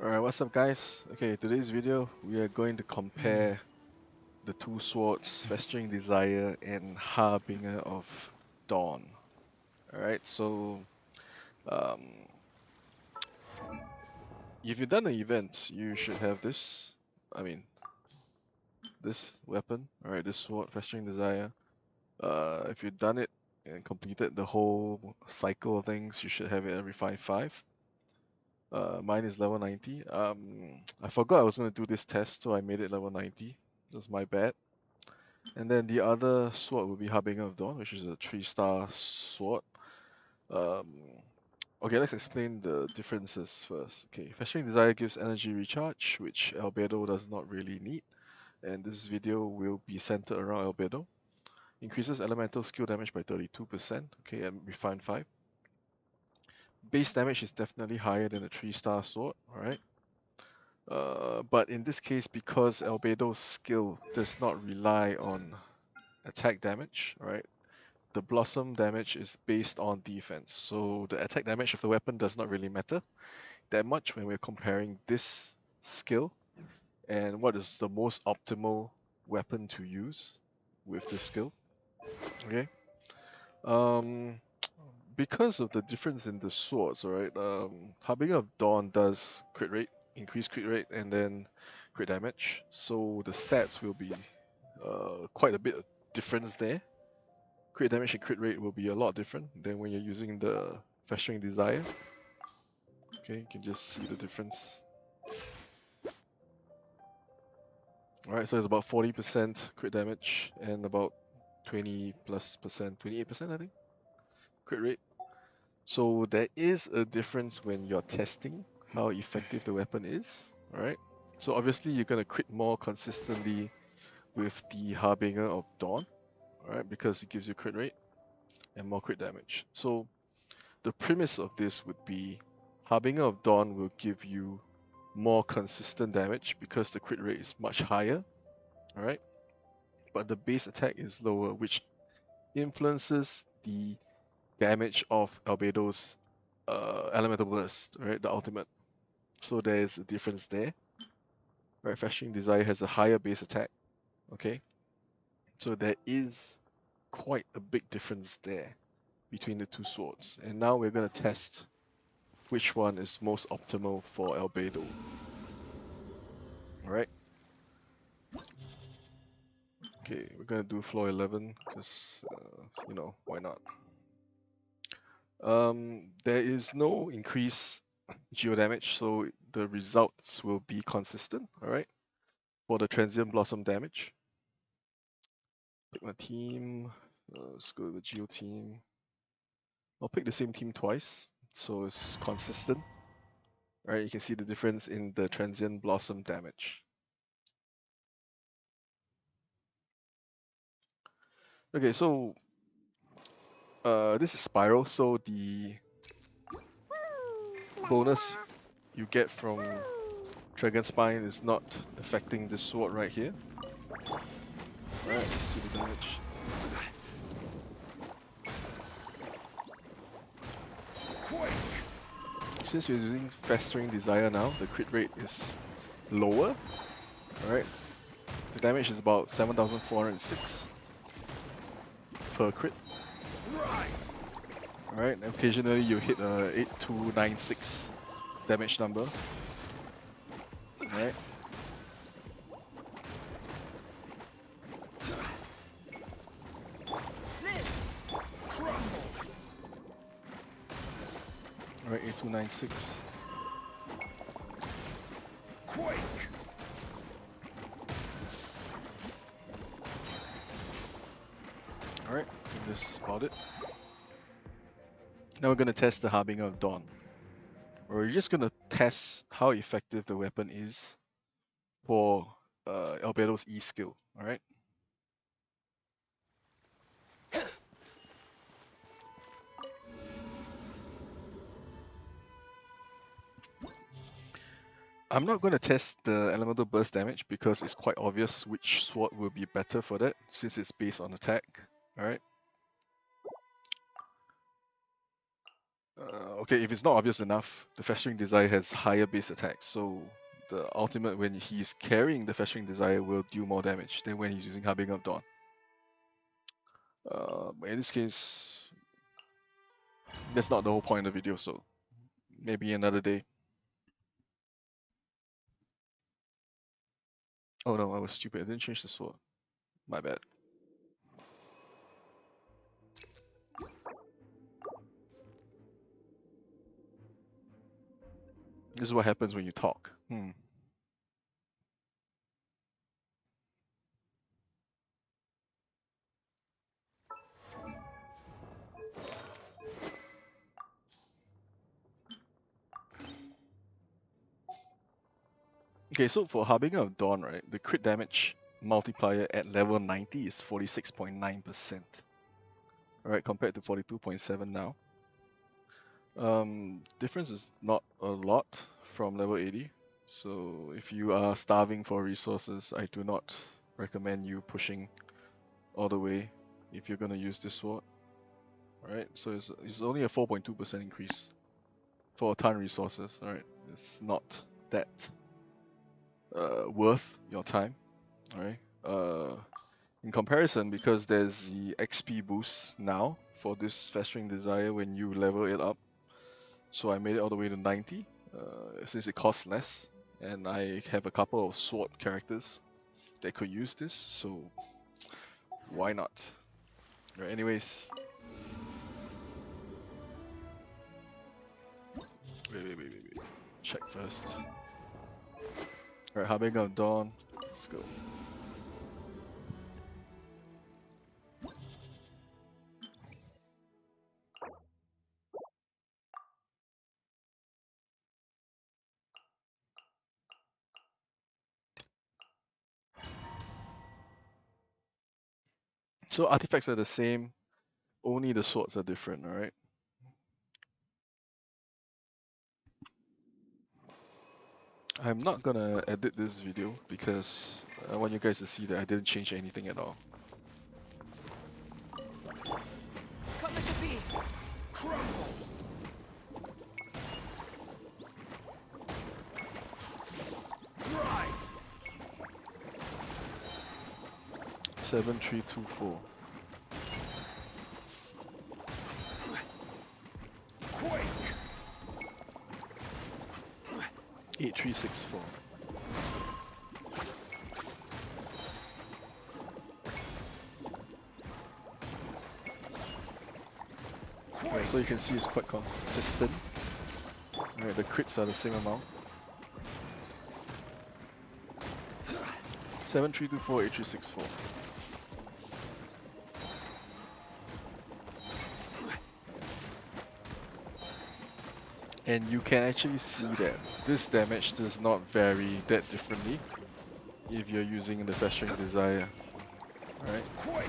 Alright, what's up guys? Okay, today's video we are going to compare the two swords, Festering Desire and Harbinger of Dawn. Alright, so um, if you've done an event, you should have this. I mean, this weapon, alright, this sword, Festering Desire. If you've done it and completed the whole cycle of things, you should have it at Refined 5. Mine is level 90. I forgot I was going to do this test, so I made it level 90. That's my bad. And then the other sword will be Harbinger of Dawn, which is a 3-star sword. Um, okay, let's explain the differences first. Okay, Festering Desire gives energy recharge, which Albedo does not really need. And this video will be centered around Albedo. Increases elemental skill damage by 32%, okay, and Refined 5. Base damage is definitely higher than a 3-star sword, alright? But in this case, because Albedo's skill does not rely on attack damage, right? The Blossom damage is based on defense, so the attack damage of the weapon does not really matter that much when we're comparing this skill and what is the most optimal weapon to use with this skill. Okay. Um, because of the difference in the swords, alright, Harbinger of Dawn does crit rate, increase crit rate, and then crit damage. So the stats will be quite a bit of difference there. Crit damage and crit rate will be a lot different than when you're using the Festering Desire. Okay, you can just see the difference. Alright, so it's about 40% crit damage and about 20 plus percent, 28% I think, crit rate. So there is a difference when you're testing how effective the weapon is, alright? So obviously you're gonna crit more consistently with the Harbinger of Dawn, alright, because it gives you crit rate and more crit damage. So the premise of this would be Harbinger of Dawn will give you more consistent damage because the crit rate is much higher, alright? But the base attack is lower, which influences the damage of Albedo's Elemental Burst, right? The ultimate. So there is a difference there. Right, Festering Desire has a higher base attack. Okay, so there is quite a big difference there between the two swords. And now we're gonna test which one is most optimal for Albedo. Alright. Okay, we're gonna do floor 11 because you know, why not? There is no increase geo damage, so the results will be consistent. Alright. For the transient blossom damage. Pick my team. Let's go to the geo team. I'll pick the same team twice, so it's consistent. Alright, you can see the difference in the transient blossom damage. Okay, so this is spiral, so the bonus you get from Dragon Spine is not affecting this sword right here. Alright, let's see the damage. Since we're using Festering Desire now, the crit rate is lower. Alright, the damage is about 7,406 per crit. Alright, occasionally you hit a 8296 damage number. Alright. Alright, 8296. Alright, I think this is about it. Now we're gonna test the Harbinger of Dawn. We're just gonna test how effective the weapon is for Albedo's E skill, alright? I'm not going to test the elemental burst damage because it's quite obvious which sword will be better for that since it's based on attack, alright? Okay, if it's not obvious enough, the Festering Desire has higher base attack, so the ultimate when he's carrying the Festering Desire will do more damage than when he's using Harbinger of Dawn. But in this case, that's not the whole point of the video, so maybe another day. Oh no, I was stupid. I didn't change the sword. My bad. This is what happens when you talk. Okay, so for Harbinger of Dawn, right, the crit damage multiplier at level 90 is 46.9%. Alright, compared to 42.7 now. Difference is not a lot from level 80. So if you are starving for resources, I do not recommend you pushing all the way if you're gonna use this sword. Alright, so it's only a 4.2% increase for a ton resources. Alright, it's not that worth your time. Alright. In comparison, because there's the XP boost now for this Festering Desire when you level it up, so I made it all the way to 90, since it costs less, and I have a couple of sword characters that could use this, so why not? Right, anyways, wait. Check first. Alright, Harbinger of Dawn, let's go. So artifacts are the same, only the swords are different, alright? I'm not gonna edit this video because I want you guys to see that I didn't change anything at all. Come to be. Crumble. Rise. 7324. Quake. 8364. Right, so you can see it's quite consistent. Alright, the crits are the same amount. 7324, 8364. And you can actually see that this damage does not vary that differently if you're using the Festering Desire. Right? Quake.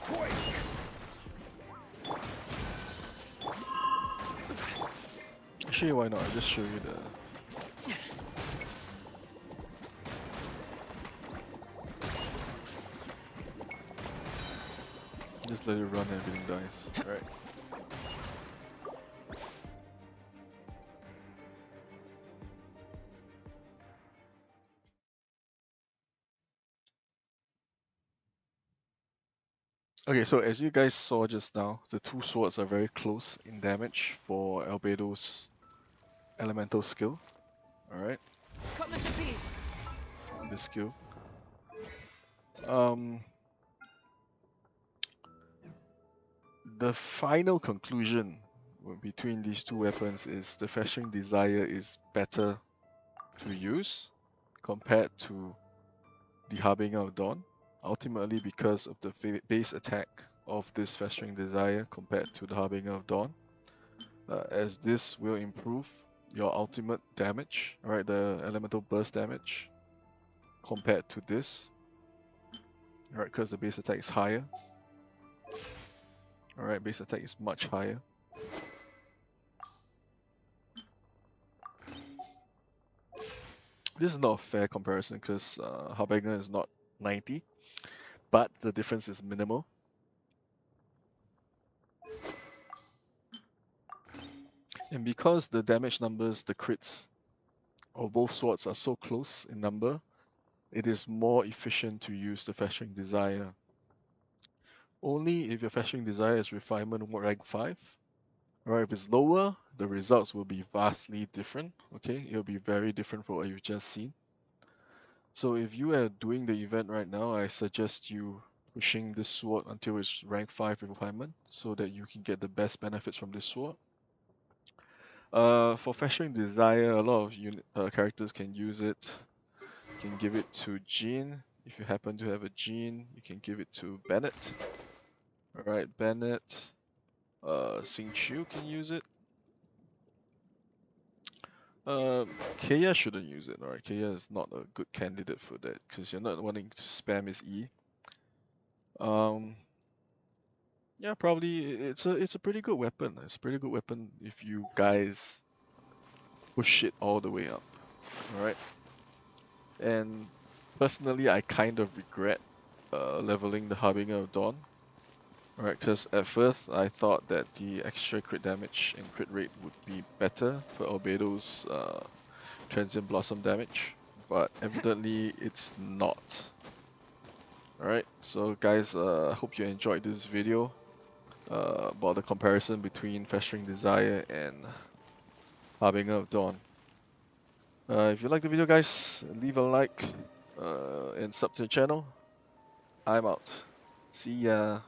Quake. Actually, why not? I'll just show you the... Just let it run and everything dies. Right. Okay, so as you guys saw just now, the two swords are very close in damage for Albedo's elemental skill. Alright, Come to be. this skill. The final conclusion between these two weapons is the Festering Desire is better to use compared to the Harbinger of Dawn, ultimately because of the base attack of this Festering Desire compared to the Harbinger of Dawn, as this will improve your ultimate damage, alright, the elemental burst damage compared to this, alright, because the base attack is higher. Alright, base attack is much higher. This is not a fair comparison because Harbinger is not 90, but the difference is minimal. And because the damage numbers, the crits of both swords are so close in number, it is more efficient to use the Festering Desire. Only if your Festering Desire is Refinement rank 5. Alright, if it's lower, the results will be vastly different. Okay, it'll be very different from what you've just seen. So if you are doing the event right now, I suggest you pushing this sword until it's rank 5 refinement so that you can get the best benefits from this sword. For Festering Desire, a lot of characters can use it. You can give it to Jean. If you happen to have a Jean, you can give it to Bennett. Alright, Bennett. Xing Chu can use it. Kaya shouldn't use it, alright? Kaya is not a good candidate for that because you're not wanting to spam his E. Yeah, probably it's a pretty good weapon. It's a pretty good weapon if you guys push it all the way up, alright? And personally, I kind of regret leveling the Harbinger of Dawn, alright? Because at first I thought that the extra crit damage and crit rate would be better for Albedo's transient blossom damage, but evidently it's not. Alright, so guys, I hope you enjoyed this video about the comparison between Festering Desire and Harbinger of Dawn. If you like the video guys, leave a like and sub to the channel. I'm out. See ya.